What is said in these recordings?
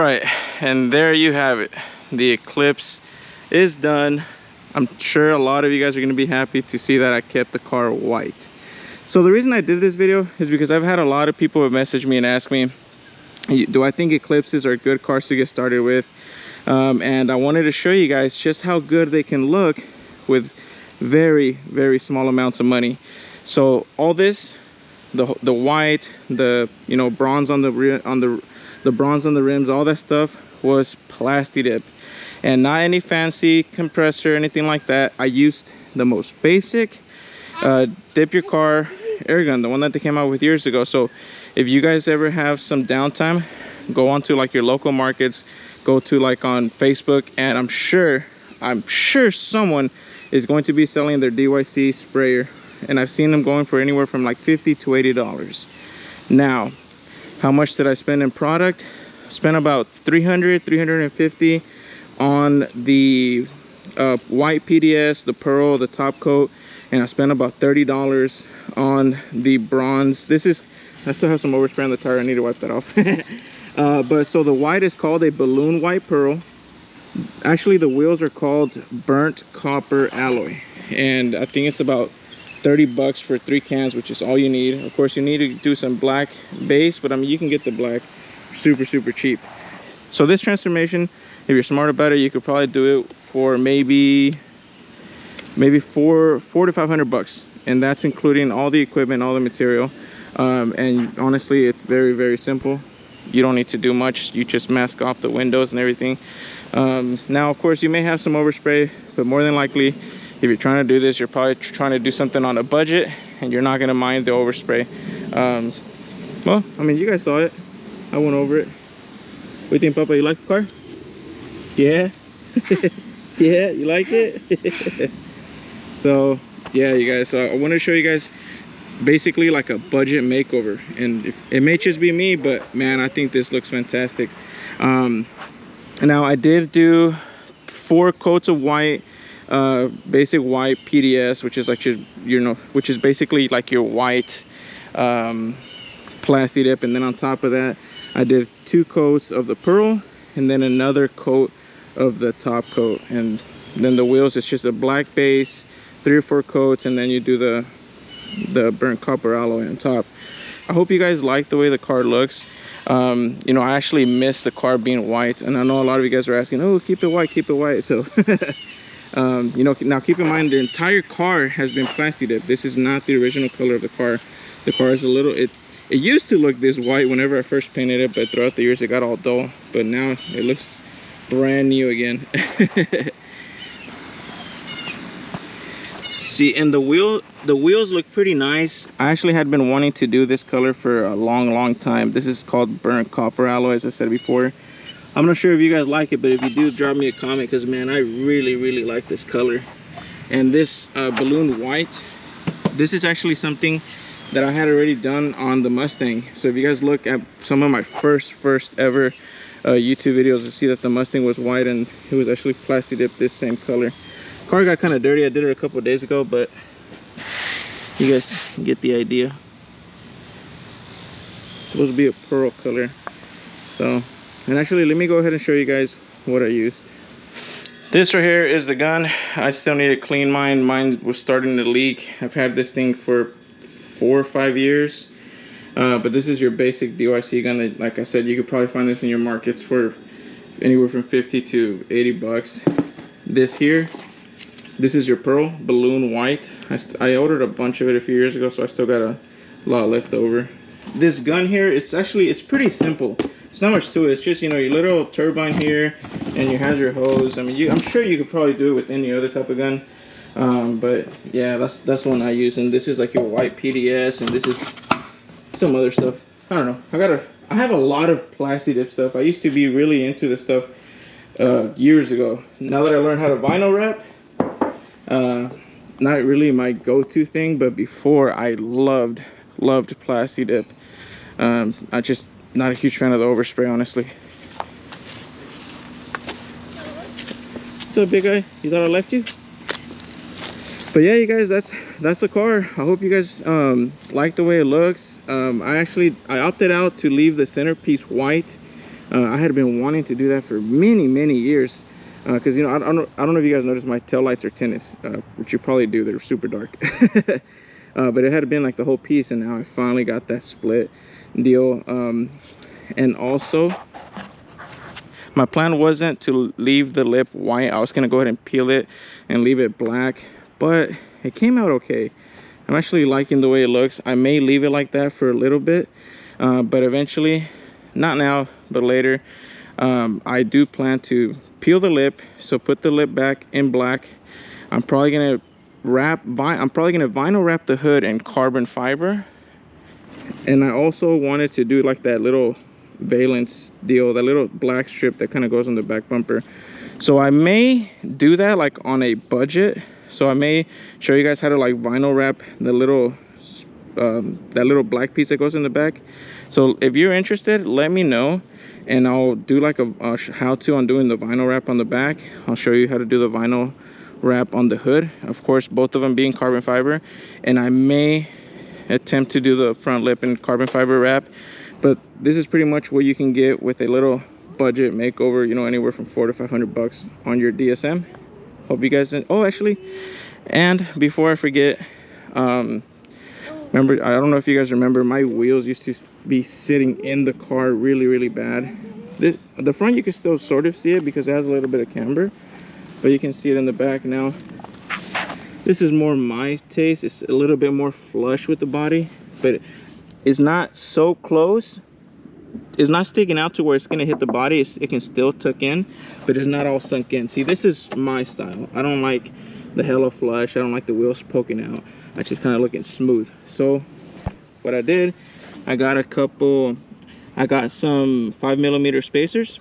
right, and there you have it. The Eclipse is done. I'm sure a lot of you guys are going to be happy to see that I kept the car white. So the reason I did this video is because I've had a lot of people message me and ask me, do I think Eclipses are good cars to get started with? And I wanted to show you guys just how good they can look with very small amounts of money. So all this, the white, the bronze on the bronze on the rims, all that stuff was plasti dip, and not any fancy compressor or anything like that. I used the most basic dip your car air gun, the one that they came out with years ago. So if you guys ever have some downtime, go on to like your local markets, go to like on Facebook, and I'm sure someone is going to be selling their DYC sprayer, and I've seen them going for anywhere from like $50 to $80. Now, how much did I spend in product? Spent about $350 on the white PDS, the pearl, the top coat, and I spent about $30 on the bronze. I still have some overspray on the tire. I need to wipe that off. But so the white is called a balloon white pearl. Actually, the wheels are called burnt copper alloy, and I think it's about $30 for 3 cans, which is all you need. Of course, you need to do some black base, but I mean, you can get the black super cheap. So this transformation, if you're smart about it, you could probably do it for maybe $400 to $500, and that's including all the equipment, all the material. And honestly, it's very simple. You don't need to do much. You just mask off the windows and everything. Now, of course, you may have some overspray, but more than likely, if you're trying to do this, you're probably trying to do something on a budget, and you're not going to mind the overspray. Well, I mean, you guys saw it. I went over it. What do you think, Papa? You like the car? Yeah? Yeah, you like it? So, yeah, you guys. So I want to show you guys basically like a budget makeover, and it may just be me, but man, I think this looks fantastic. Now I did do 4 coats of white, basic white PDS, which is like which is basically like your white plasti dip, and then on top of that I did 2 coats of the pearl, and then another coat of the top coat, and then the wheels, it's just a black base, 3 or 4 coats, and then you do the burnt copper alloy on top. I hope you guys like the way the car looks. I actually miss the car being white, and I know a lot of you guys are asking, oh, keep it white. So now keep in mind, the entire car has been plasti dipped. This is not the original color of the car. The car is it used to look this white whenever I first painted it, but throughout the years it got all dull, but now it looks brand new again. See, and the wheels look pretty nice. I actually had been wanting to do this color for a long time. This is called burnt copper alloy, as I said before. I'm not sure if you guys like it, but if you do, drop me a comment, because man, I really like this color. And this balloon white, this is actually something that I had already done on the Mustang. So if you guys look at some of my first ever YouTube videos, you'll see that the Mustang was white, and it was actually plasti dipped this same color. Car got kind of dirty. I did it a couple of days ago, but you guys get the idea. It's supposed to be a pearl color. So, and actually, let me go ahead and show you guys what I used. This right here is the gun. I still need to clean mine. Mine was starting to leak. I've had this thing for 4 or 5 years. But this is your basic DYC gun. Like I said, you could probably find this in your markets for anywhere from $50 to $80. This here, this is your pearl balloon white. I ordered a bunch of it a few years ago, so I still got a lot left over. This gun here, it's pretty simple. It's not much to it. It's just, your little turbine here, and you have your hose. I mean, I'm sure you could probably do it with any other type of gun. But yeah, that's the one I use. And this is like your white PDS, and this is some other stuff. I don't know. I have a lot of plasti dip stuff. I used to be really into this stuff years ago. Now that I learned how to vinyl wrap, not really my go-to thing, but before I loved plasti dip. I just not a huge fan of the overspray, honestly. What's up, big guy? You thought I left you? But yeah, you guys, that's the car. I hope you guys like the way it looks. I opted out to leave the centerpiece white. I had been wanting to do that for many years, because you know, I don't know if you guys noticed my tail lights are tinted, which you probably do. They're super dark. But it had been like the whole piece, and now I finally got that split deal. And also, my plan wasn't to leave the lip white. I was gonna go ahead and peel it and leave it black, but it came out okay. I'm actually liking the way it looks. I may leave it like that for a little bit, but eventually, not now, but later, I do plan to peel the lip. So put the lip back in black. I'm probably gonna vinyl wrap the hood in carbon fiber. And I also wanted to do like that little valence deal, that little black strip that kind of goes on the back bumper. So I may do that like on a budget. So I may show you guys how to like vinyl wrap the little that little black piece that goes in the back. So if you're interested, let me know, and I'll do like a how-to on doing the vinyl wrap on the back. I'll show you how to do the vinyl wrap on the hood, of course, both of them being carbon fiber. And I may attempt to do the front lip in carbon fiber wrap, but this is pretty much what you can get with a little budget makeover, you know, anywhere from $400 to $500 on your DSM. Hope you guys, oh, actually, and before I forget, remember, I don't know if you guys remember, my wheels used to be sitting in the car really bad. The front, you can still sort of see it because it has a little bit of camber, but you can see it in the back now. This is more my taste. It's a little bit more flush with the body, but it's not so close. It's not sticking out to where it's gonna hit the body. It can still tuck in, but it's not all sunk in. See, this is my style. I don't like the hella flush. I don't like the wheels poking out. I just kind of looking smooth. So what I did, I got some 5mm spacers.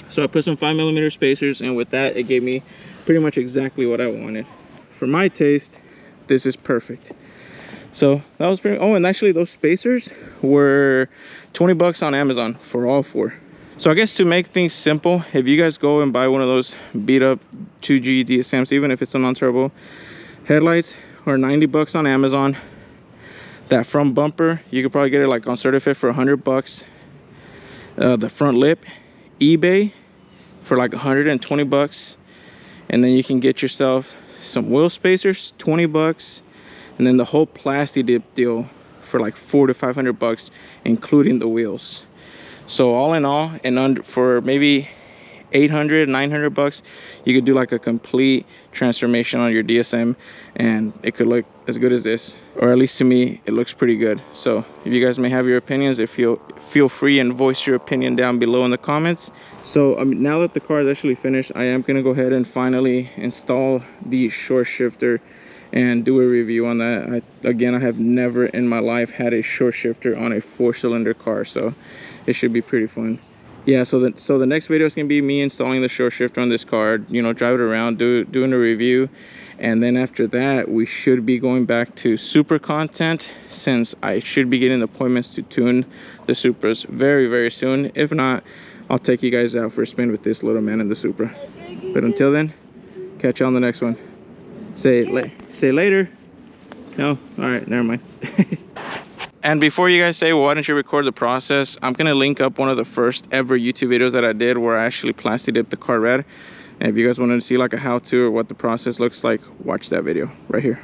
So I put some 5mm spacers, and with that, it gave me pretty much exactly what I wanted. For my taste, this is perfect. So that was pretty, oh, and actually those spacers were 20 bucks on Amazon for all four. So I guess to make things simple, if you guys go and buy one of those beat up 2G DSMs, even if it's a non-turbo headlights, or 90 bucks on Amazon. That front bumper, you could probably get it like on Certifit for 100 bucks. The front lip, eBay for like 120 bucks. And then you can get yourself some wheel spacers, 20 bucks. And then the whole plastic dip deal for like 400 to 500 bucks, including the wheels. So all in all, and for maybe 800, 900 bucks, you could do like a complete transformation on your DSM, and it could look as good as this, or at least to me, it looks pretty good. So if you guys may have your opinions, feel free and voice your opinion down below in the comments. So now that the car is actually finished, I am gonna go ahead and finally install the short shifter and do a review on that. Again, I have never in my life had a short shifter on a 4-cylinder car, so it should be pretty fun. Yeah, so the next video is gonna be me installing the short shifter on this car, you know, drive it around, doing a review. And then after that, we should be going back to Supra content, since I should be getting appointments to tune the Supras very soon. If not, I'll take you guys out for a spin with this little man in the Supra. But until then, catch you on the next one. Say later. No? All right, never mind. And before you guys say, well, why don't you record the process, I'm gonna link up one of the first ever YouTube videos that I did where I actually plastic dipped the car red. And if you guys wanted to see like a how-to or what the process looks like, watch that video right here.